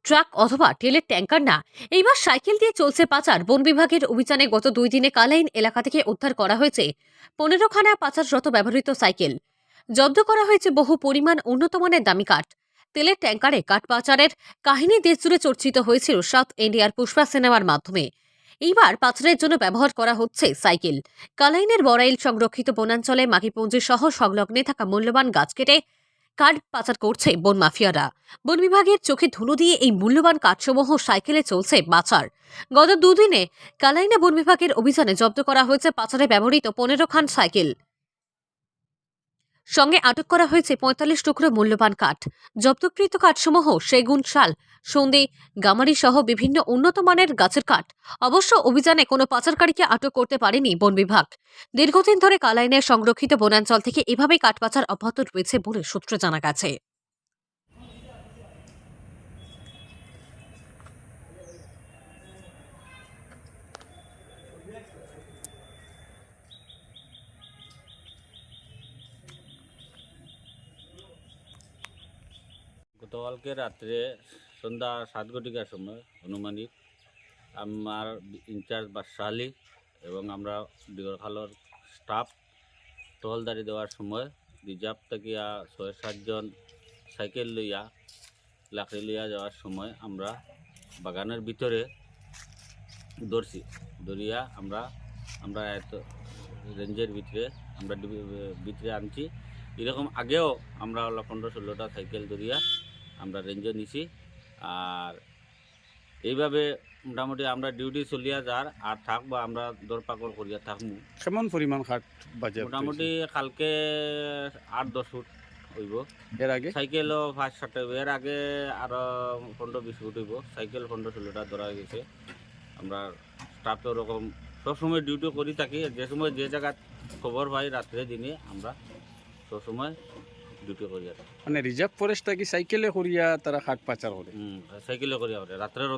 Truck অথবা তেলের tanker না, এইবার সাইকেল দিয়ে চলছে পাচার। বন বিভাগের অভিযানে গত 2 দিনে কালাইন এলাকা থেকে উদ্ধার করা হয়েছে 15খানা পাচাররত ব্যবহৃত সাইকেল। জব্দ করা হয়েছে বহু পরিমাণ উন্নত মানের দামি কাঠ। তেলের ট্যাঙ্কারে কাঠ পাচারের কাহিনী দেশজুড়ে চর্চিত হয়েছিল সাউথ ইন্ডিয়ার পুষ্পা সিনেমার মাধ্যমে। এইবার পাচারের জন্য ব্যবহার করা হচ্ছে সাইকেল। কালাইনের বড়াইল সংরক্ষিত বনাঞ্চলে মাকিপুঞ্জি সহ সংলগ্নে থাকা মূল্যবান গাছ কেটে কাঠ পাচার করছে বন মাফিয়ারা। বন বিভাগের চোখে ধুলো দিয়ে এই মূল্যবান কাঠসমূহ সাইকেলে চলছে পাচার। গত 2 দিনে কালাইনা বন বিভাগের অভিযানে জব্দ করা হয়েছে পাচারে ব্যবহৃত 15খান সাইকেল। সঙ্গে আটক করা হয়েছে 45 টুকরো মূল্যবান কাঠ। জব্দকৃত কাঠসমূহ সেগুন, শাল, সন্ধি, গামারি সহ বিভিন্ন উন্নত মানের গাছের কাঠ। অবশ্য অভিযানে কোনো পাচারকারীকে আটক করতে পারেনি বন বিভাগ। দীর্ঘদিন ধরে কালাইনের সংরক্ষিত বনাঞ্চল থেকে এভাবেই কাঠ পাচার অব্যাহত রয়েছে বলে সূত্রে জানা গেছে। গতকালকে রাত্রে সন্ধ্যা 7 ঘটিকার সময় অনুমানিক আমার ইনচার্জ বাদশাহ আলী এবং আমরা ডিগরখালর স্টাফ টহলদারি দেওয়ার সময় রিজার্ভ থেকে 6-7 জন সাইকেল লইয়া লাকড়ি লইয়া যাওয়ার সময় আমরা বাগানের ভিতরে ধরছি। ধরিয়া আমরা এত রেঞ্জের ভিতরে আমরা ভিতরে আনছি। এরকম আগেও আমরা 15-16টা সাইকেল ধরিয়া আমরা রেঞ্জে নিছি। আর এইভাবে মোটামুটি আমরা ডিউটি চলিয়া যার আর থাকবো, আমরা দরপাকড় করিয়া থাকবো। কেমন পরিমাণ কাঠ বাজে? মোটামুটি কালকে 8-10 ফুট হইব। এর আগে সাইকেলও 5-7 হইব। এর আগে আরো 15-20 ফুট হইব। সাইকেল 15-16টা ধরা গেছে। আমরা স্টাফে ওরকম সবসময় ডিউটি করি থাকি। যে সময় যে জায়গা খবর পাই রাত্রে দিনে আমরা সবসময় ডিউটি করি। মানে রিজার্ভ ফরেস্টটা কি সাইকেলে করিয়া তারা কাঠ পাচার করে? সাইকেলে করি আমরা রাত্রের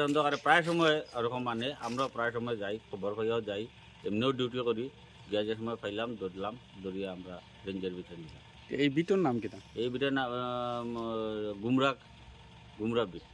অন্ধকারে প্রায় সময় ওরকম, মানে আমরা প্রায় সময় যাই, খবর পাইয়াও যাই, এমনিও ডিউটি করি। গিয়া যে সময় পাইলাম ধরলাম, ধরিয়ে আমরা রেঞ্জের ভিতরে নিলাম। এই বিটর নাম কিনা? এই বিটের নাম গুমরা বিট।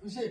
বুঝছে